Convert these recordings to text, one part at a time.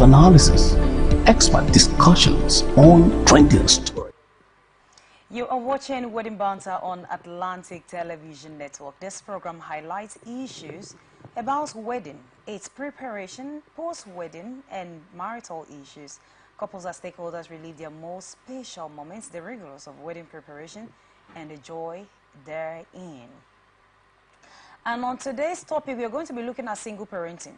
analysis, expert discussions on trending stories. You are watching Wedding Banter on Atlantic Television Network. This program highlights issues about wedding, its preparation, post-wedding, and marital issues. Couples and stakeholders relive their most special moments, the rigors of wedding preparation, and the joy therein. And on today's topic, we are going to be looking at single parenting.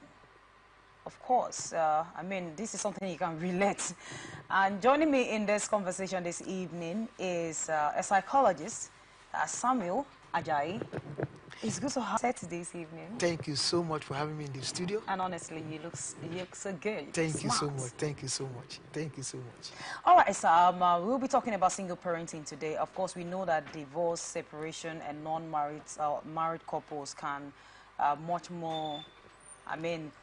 Of course, I mean, this is something you can relate. And joining me in this conversation this evening is a psychologist, Samuel Ajayi. It's good to have you this evening. Thank you so much for having me in the studio. And honestly, you look so good. Thank you so much. Thank you so much. Thank you so much. All right, so we'll be talking about single parenting today. Of course, we know that divorce, separation, and non-married married couples can much more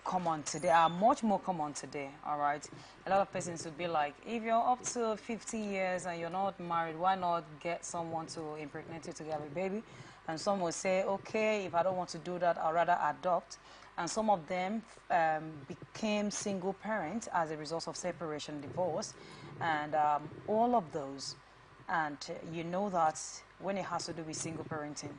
common today, are much more common today, all right? A lot of persons would be like, if you're up to 50 years and you're not married, why not get someone to impregnate you to get a baby? And some will say, okay, if I don't want to do that, I'll rather adopt. And some of them became single parents as a result of separation, divorce, and all of those. And you know that when it has to do with single parenting,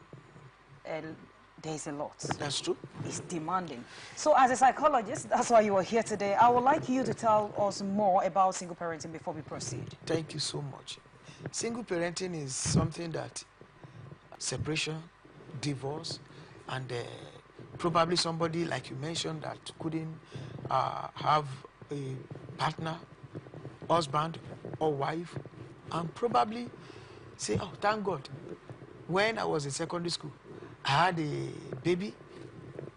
there's a lot. That's true. It's demanding. So as a psychologist, that's why you are here today. I would like you to tell us more about single parenting before we proceed. Thank you so much. Single parenting is something that separation, divorce, and probably somebody, like you mentioned, that couldn't have a partner, husband or wife, and probably say, oh, thank God, when I was in secondary school, I had a baby.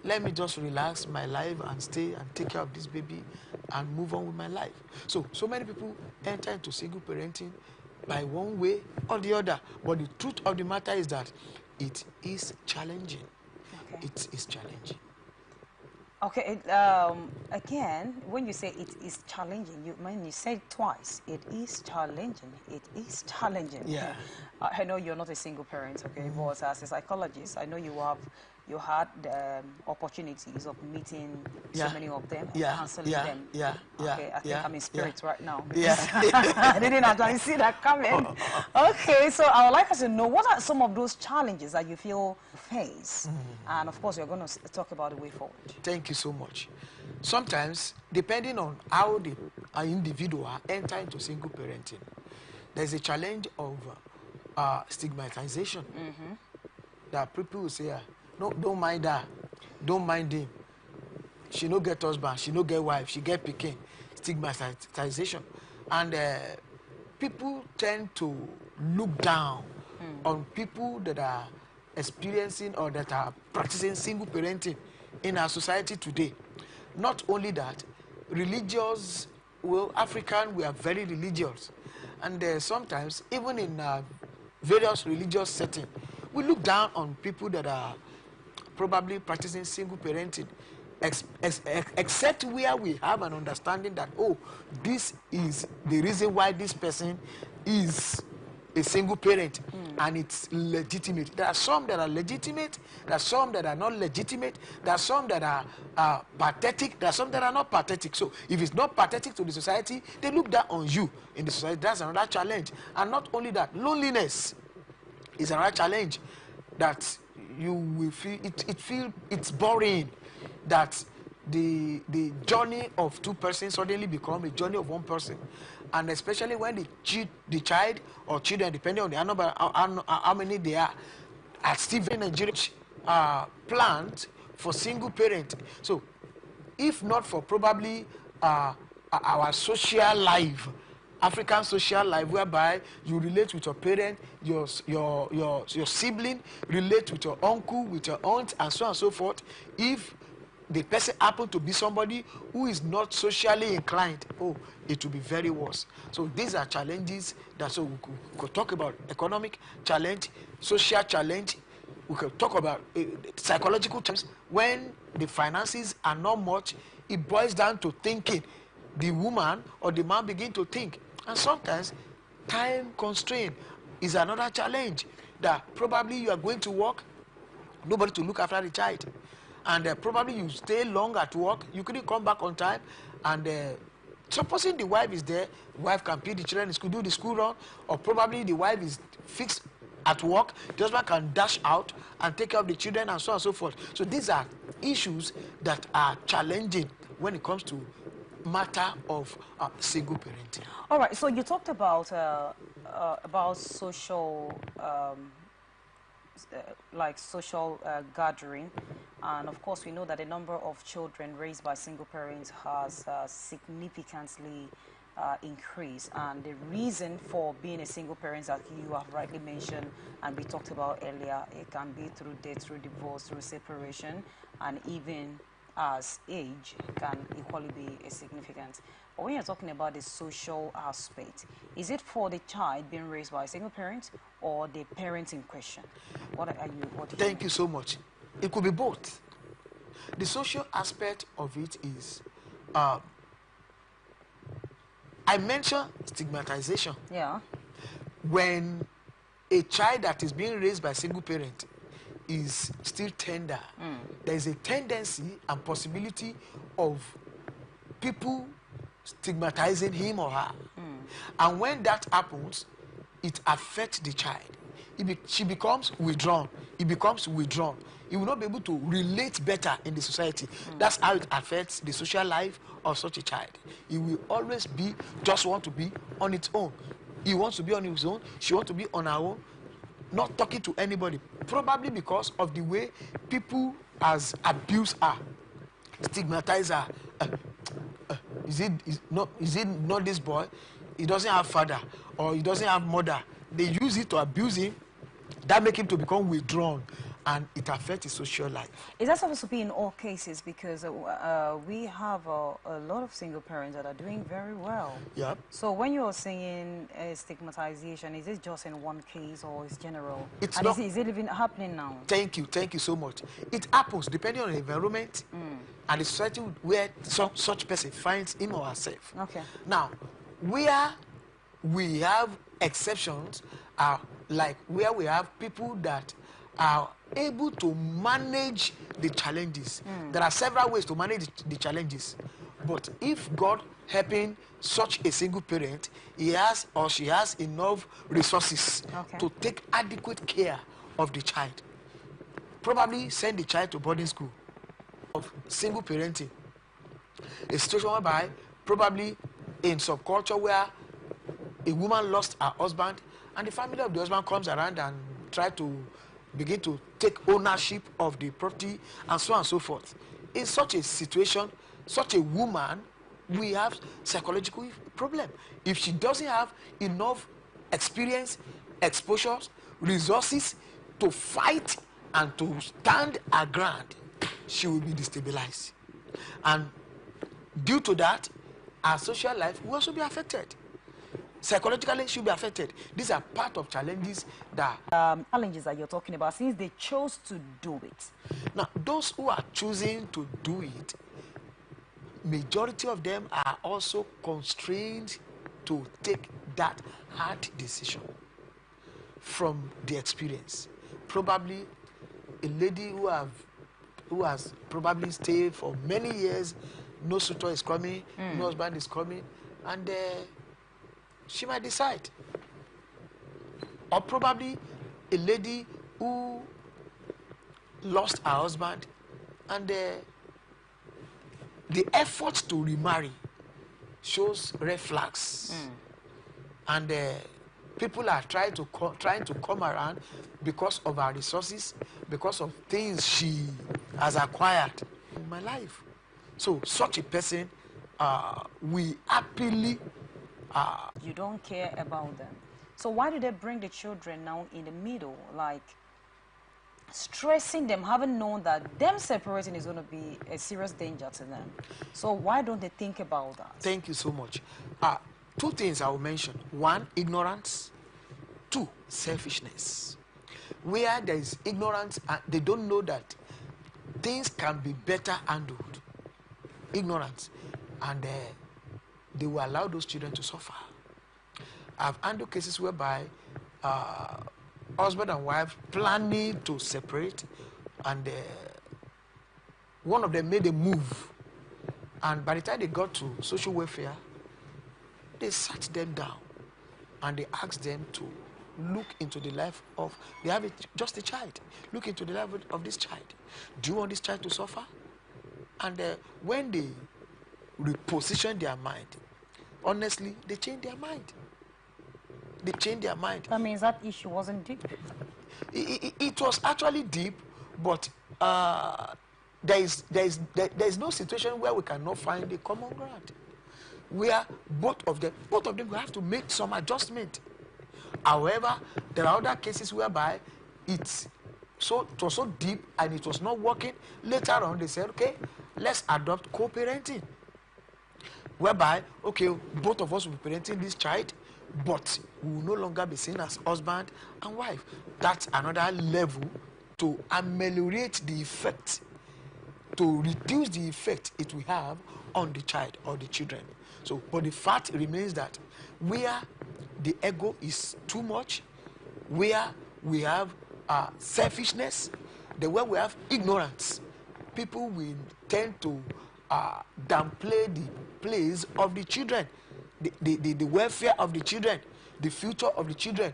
Let me just relax my life and stay and take care of this baby and move on with my life. So many people enter into single parenting by one way or the other. But the truth of the matter is that it is challenging. Okay. It is challenging. Okay, again, when you say it is challenging, you say it twice. It is challenging. It is challenging. Yeah. I know you're not a single parent, okay, but as a psychologist, I know you had opportunities of meeting so many of them, and counseling them. Okay, I think I'm in spirit right now. I didn't actually see that coming. Okay, so I would like us to know, what are some of those challenges that you feel face? And of course, we're going to talk about the way forward. Thank you so much. Sometimes, depending on how an individual enter into single parenting, there's a challenge of stigmatization. That people will say, no, don't mind her, don't mind him. She no get husband, she no get wife, she get pikin. Stigmatization. And people tend to look down on people that are experiencing or that are practicing single parenting in our society today. Not only that, religious, well, African, we are very religious. And sometimes, even in various religious settings, we look down on people that are probably practicing single parenting, except where we have an understanding that, oh, this is the reason why this person is a single parent, and it's legitimate. There are some that are legitimate, there are some that are not legitimate, there are some that are pathetic, there are some that are not pathetic. So if it's not pathetic to the society, they look down on you in the society. That's another challenge. And not only that, loneliness is another challenge, that you will feel it's boring, that the journey of two persons suddenly become a journey of one person. And especially when the child or children, depending on the number, how many they are still very Nigerian planned for single parent. So if not for probably our social life, African social life, whereby you relate with your parent, your sibling, relate with your uncle, with your aunt, and so on and so forth. If the person happen to be somebody who is not socially inclined, oh, it will be very worse. So these are challenges that, so we could talk about economic challenge, social challenge. We could talk about psychological challenge. When the finances are not much, it boils down to thinking. The woman or the man begin to think. And sometimes time constraint is another challenge, that probably you are going to work, nobody to look after the child. And probably you stay long at work, you couldn't come back on time, and Supposing the wife is there, wife can pick the children in school, do the school run, or probably the wife is fixed at work, the husband can dash out and take care of the children and so on and so forth. So these are issues that are challenging when it comes to matter of single parenting. All right, so you talked about social, like social gathering, and of course we know that the number of children raised by single parents has significantly increased, and the reason for being a single parent, that you have rightly mentioned and we talked about earlier, it can be through death, through divorce, through separation, and even as age can equally be a significant. But when you're talking about the social aspect, is it for the child being raised by a single parent or the parent in question? What do you Thank you so much. It could be both. The social aspect of it is, I mentioned stigmatization. Yeah. When a child that is being raised by a single parent is still tender, there is a tendency and possibility of people stigmatizing him or her. And when that happens, it affects the child. She becomes withdrawn. He becomes withdrawn. He will not be able to relate better in the society. That's how it affects the social life of such a child. He will always just want to be on its own. He wants to be on his own. She wants to be on her own, not talking to anybody. Probably because of the way people has abused her, stigmatize her. Is it not this boy? He doesn't have father, or he doesn't have mother. They use it to abuse him. That make him to become withdrawn, and it affects his social life. Is that supposed to be in all cases? Because we have a lot of single parents that are doing very well. Yeah. So when you're saying stigmatization, is it just in one case or is general? It's and not, is it even happening now? Thank you so much. It happens depending on the environment and the society where such person finds him or herself. Okay. Now, where we have exceptions are like where we have people that are able to manage the challenges. There are several ways to manage the challenges, but if God helping such a single parent, he has or she has enough resources to take adequate care of the child, probably send the child to boarding school. Of single parenting, a situation whereby probably in subculture where a woman lost her husband and the family of the husband comes around and try to begin to take ownership of the property and so on and so forth. In such a situation, such a woman will have psychological problem. If she doesn't have enough experience, exposures, resources to fight and to stand her ground, she will be destabilized. And due to that, our social life will also be affected. Psychologically, she'll be affected. These are part of challenges that challenges that you're talking about, since they chose to do it. Now, those who are choosing to do it, majority of them are also constrained to take that hard decision from the experience. Probably a lady who has probably stayed for many years, no suitor is coming, no husband is coming, and she might decide. Or probably a lady who lost her husband, and the effort to remarry shows red flags, and people are trying to come around because of her resources, because of things she has acquired in my life. So such a person, we happily You don't care about them. So why do they bring the children now in the middle, like stressing them, having known that them separating is going to be a serious danger to them? So why don't they think about that? Thank you so much. Two things I will mention. One, ignorance. Two, selfishness. Where there is ignorance, they don't know that things can be better handled. Ignorance. And they will allow those children to suffer. I've handled cases whereby husband and wife planning to separate, and one of them made a move, and by the time they got to social welfare, they sat them down and they asked them to look into the life of, they have just a child. Look into the life of this child. Do you want this child to suffer? And when they reposition their mind, honestly, they change their mind. They change their mind. That means that issue wasn't deep. It was actually deep, but there is no situation where we cannot find a common ground, where both of them will have to make some adjustment. However, there are other cases whereby it was so deep and it was not working. Later on, they said, okay, let's adopt co-parenting, whereby, okay, both of us will be parenting this child, but we will no longer be seen as husband and wife. That's another level to ameliorate the effect, to reduce the effect it will have on the child or the children. So, but the fact remains that where the ego is too much, where we have selfishness, the way we have ignorance, people will tend to downplay the place of the children, the welfare of the children, the future of the children,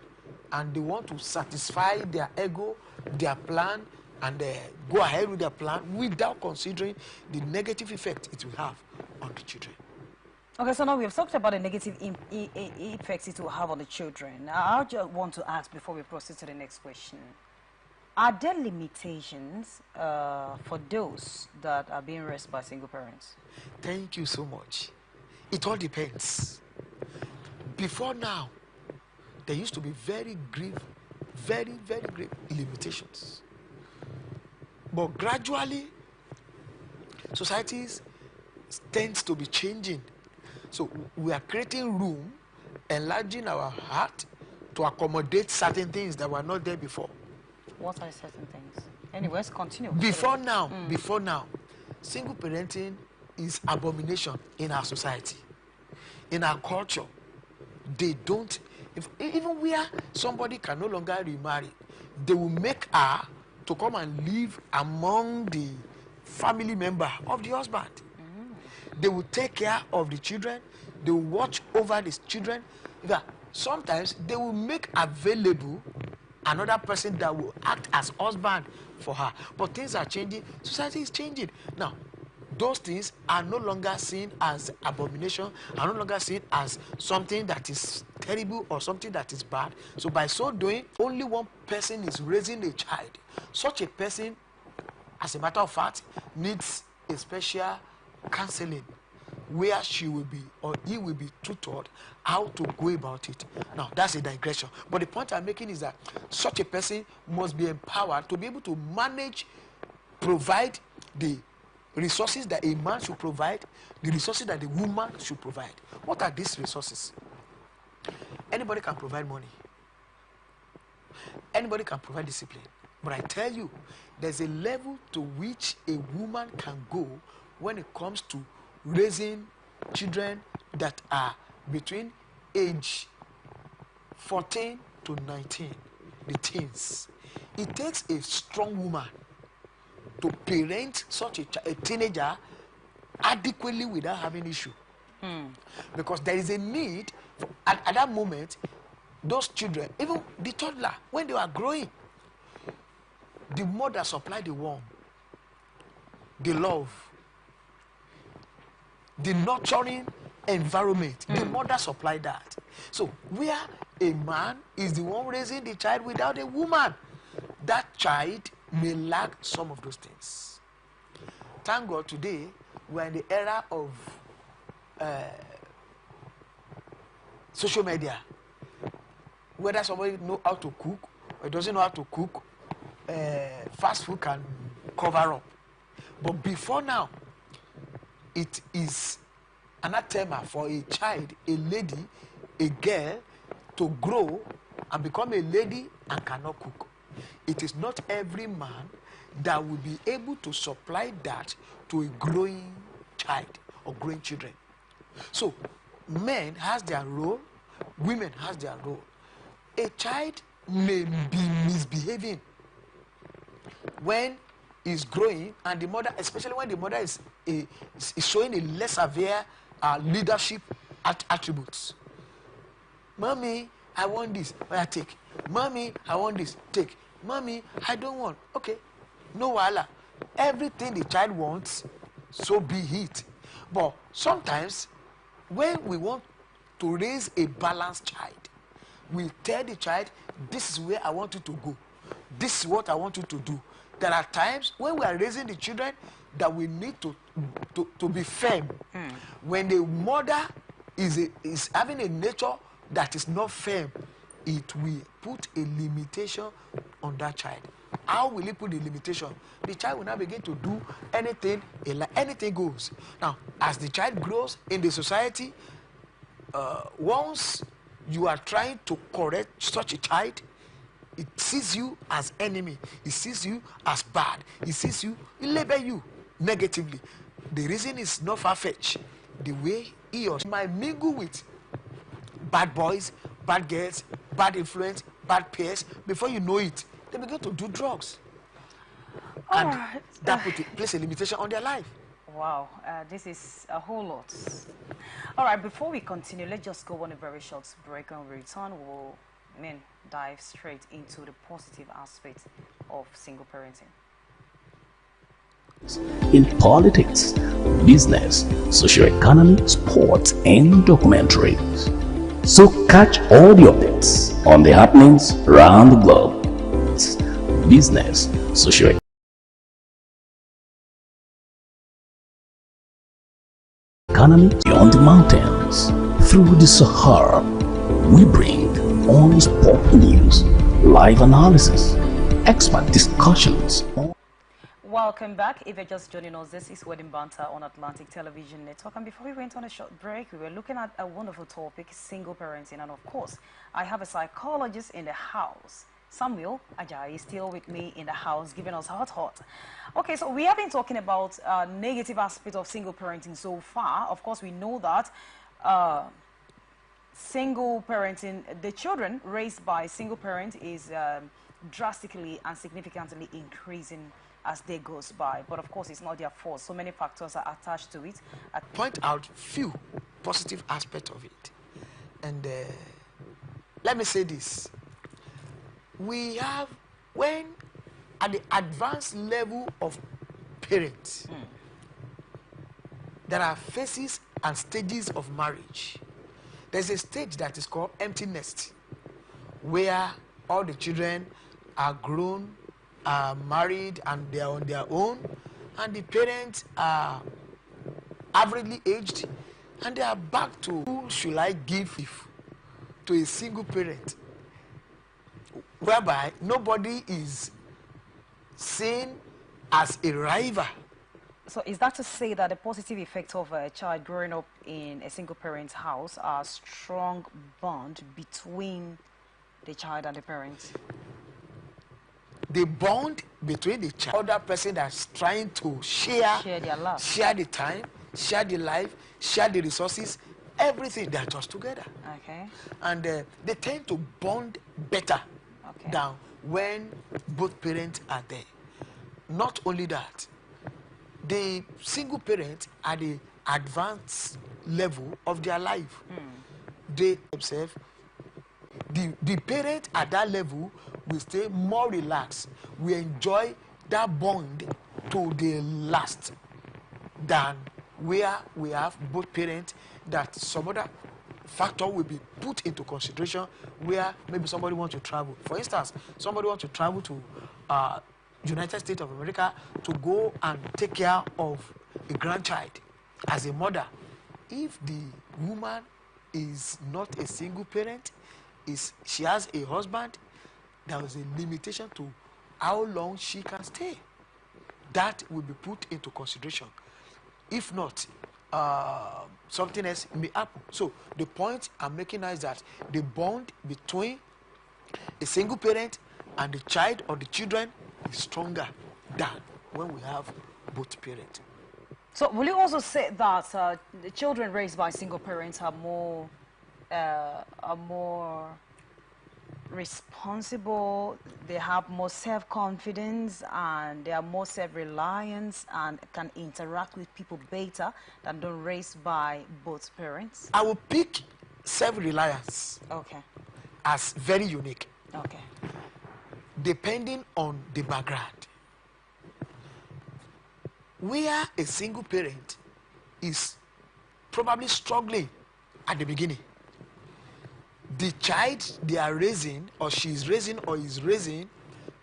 and they want to satisfy their ego, their plan, and go ahead with their plan without considering the negative effect it will have on the children. Okay, so now we have talked about the negative effects it will have on the children. I just want to ask before we proceed to the next question. Are there limitations for those that are being raised by single parents? Thank you so much. It all depends. Before now, there used to be very grave limitations. But gradually, societies tends to be changing. So we are creating room, enlarging our heart to accommodate certain things that were not there before. What are certain things? Anyways, continue. Before now, single parenting is abomination in our society, in our culture. They don't, even where somebody can no longer remarry, they will make her to come and live among the family member of the husband. They will take care of the children. They will watch over the children. Sometimes they will make available another person that will act as husband for her. But things are changing. Society is changing. Now, those things are no longer seen as abomination, are no longer seen as something that is terrible or something that is bad. So by so doing, only one person is raising a child. Such a person, as a matter of fact, needs a special counseling where she will be or he will be tutored how to go about it. Now, that's a digression. But the point I'm making is that such a person must be empowered to be able to manage, provide the resources that a man should provide, the resources that the woman should provide. What are these resources? Anybody can provide money. Anybody can provide discipline. But I tell you, there's a level to which a woman can go when it comes to raising children that are between age 14 to 19, the teens. It takes a strong woman to parent such a teenager adequately without having issue. Because there is a need for, at that moment, those children, even the toddler, when they are growing, the mother supplied the warmth, the love, the nurturing environment. The mother supplied that. So where a man is the one raising the child without a woman, that child may lack some of those things. Thank God today we're in the era of social media. Whether somebody knows how to cook or doesn't know how to cook, fast food can cover up. But before now, it is anathema for a child, a lady, a girl to grow and become a lady and cannot cook. It is not every man that will be able to supply that to a growing child or growing children. So men has their role, women has their role. A child may be misbehaving when is growing, and the mother, especially when the mother is showing a less severe leadership attributes. Mommy, I want this. I take. Mommy, I want this. Take. Mommy, I don't want. Okay. No wahala. Everything the child wants, so be it. But sometimes, when we want to raise a balanced child, we tell the child, this is where I want you to go. This is what I want you to do. There are times when we are raising the children that we need to be firm. When the mother is having a nature that is not firm, it will put a limitation on that child. How will it put the limitation? The child will now begin to do anything, anything goes. Now, as the child grows in the society, once you are trying to correct such a child, it sees you as enemy. It sees you as bad. It sees you, it label you negatively. The reason is not far-fetched. The way he or she might mingle with bad boys, bad girls, bad influence, bad peers, before you know it, they begin to do drugs. And that place a limitation on their life. Wow, this is a whole lot. All right, before we continue, let's just go on a very short break. When we return, we'll dive straight into the positive aspects of single parenting. In politics, business, socio-economy, sports, and documentaries. So catch all the updates on the happenings around the globe. Business, socio-economy, beyond the mountains, through the Sahara. We bring on sport news, live analysis, expert discussions. Welcome back. If you're just joining us, this is Wedding Banter on Atlantic Television Network. And before we went on a short break, we were looking at a wonderful topic, single parenting. And of course, I have a psychologist in the house. Samuel Ajayi is still with me in the house, giving us hot. Okay, so we have been talking about negative aspects of single parenting so far. Of course, we know that single parenting, the children raised by single parent is drastically and significantly increasing as day goes by. But of course, it's not their fault. So many factors are attached to it. Point out few positive aspects of it. And let me say this. We have, when at the advanced level of parents, there are phases and stages of marriage. There's a stage that is called empty nest, where all the children are grown, are married, and they are on their own, and the parents are averagely aged, and they are back to who should I give to a single parent, whereby nobody is seen as a rival. So is that to say that the positive effect of a child growing up in a single parent's house are a strong bond between the child and the parents? The bond between the child, other person that's trying to share their love, share the time, share the life, share the resources, everything, they're just together. Okay. And they tend to bond better than when both parents are there. Not only that, the single parents are the advanced level of their life. They themselves, the parent at that level will stay more relaxed. We enjoy that bond to the last than where we have both parents, that some other factor will be put into consideration, where maybe somebody wants to travel. For instance, somebody wants to travel to United States of America to go and take care of a grandchild as a mother. If the woman is not a single parent, she has a husband, there is a limitation to how long she can stay. That will be put into consideration. If not, something else may happen. So the point I'm making is that the bond between a single parent and the child or the children is stronger than when we have both parents. So will you also say that the children raised by single parents are more responsible, they have more self-confidence, and they are more self-reliant and can interact with people better than those raised by both parents? I will pick self-reliance Okay. as very unique, Okay. depending on the background. Where a single parent is probably struggling at the beginning, the child they are raising, or she is raising, or is raising,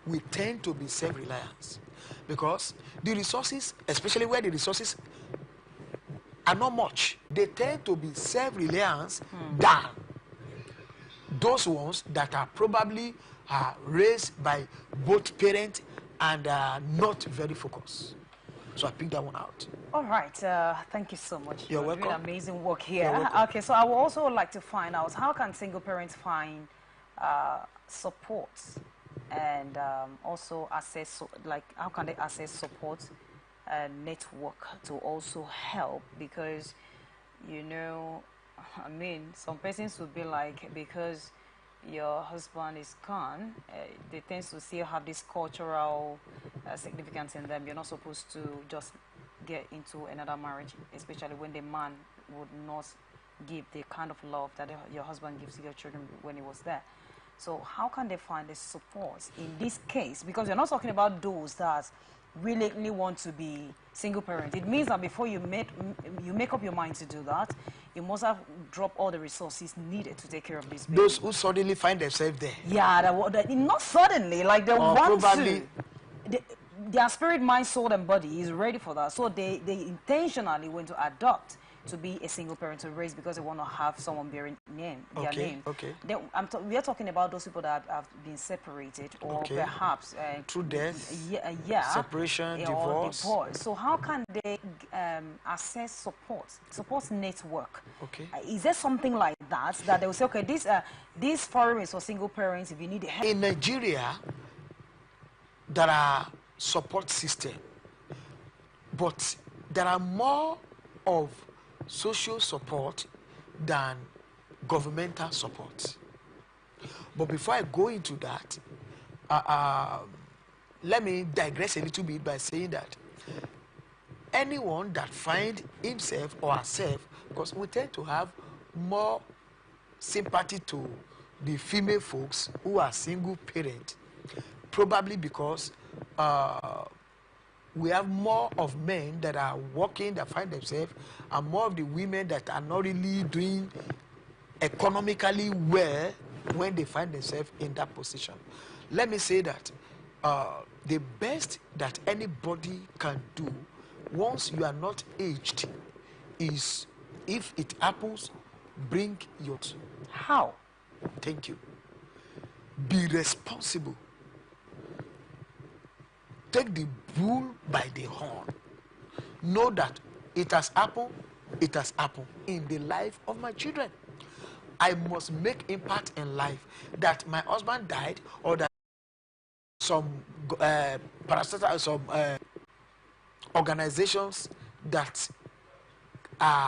will tend to be self-reliance, because the resources, especially where the resources are not much, they tend to be self-reliance than those ones that are probably raised by both parents and not very focused. So I picked that one out. All right. Thank you so much. You're You're doing welcome. amazing work here. You're welcome. Okay, so I would also like to find out, how can single parents find support, and also access, like how can they access support network to also help? Because, you know, I mean, some persons would be like, because your husband is gone, they tend to still have this cultural significance in them. You're not supposed to just get into another marriage, especially when the man would not give the kind of love that your husband gives to your children when he was there. So how can they find the support in this case? Because you're not talking about those that really want to be single parent. It means that before you make up your mind to do that, you must have dropped all the resources needed to take care of this baby. Those who suddenly find themselves there. Yeah, not suddenly, like they Or want probably to. Their spirit, mind, soul, and body is ready for that. So they intentionally went to adopt to be a single parent to raise, because they want to have someone bearing their name. Okay. We are talking about those people that have been separated, or perhaps through death, yeah, separation, or divorce. So how can they access support network? Okay. Is there something like that they will say, okay, this forum is for single parents if you need help? In Nigeria, there are support system, but there are more of social support than governmental support. But before I go into that, let me digress a little bit by saying that anyone that finds himself or herself, because we tend to have more sympathy to the female folks who are single parent, probably because we have more of men that are working, that find themselves, and more of the women that are not really doing economically well when they find themselves in that position. Let me say that the best that anybody can do once you are not aged is, if it happens, bring your... How? Thank you. Be responsible. Take the bull by the horn. Know that it has happened in the life of my children. I must make impact in life. That my husband died, or that some organizations that are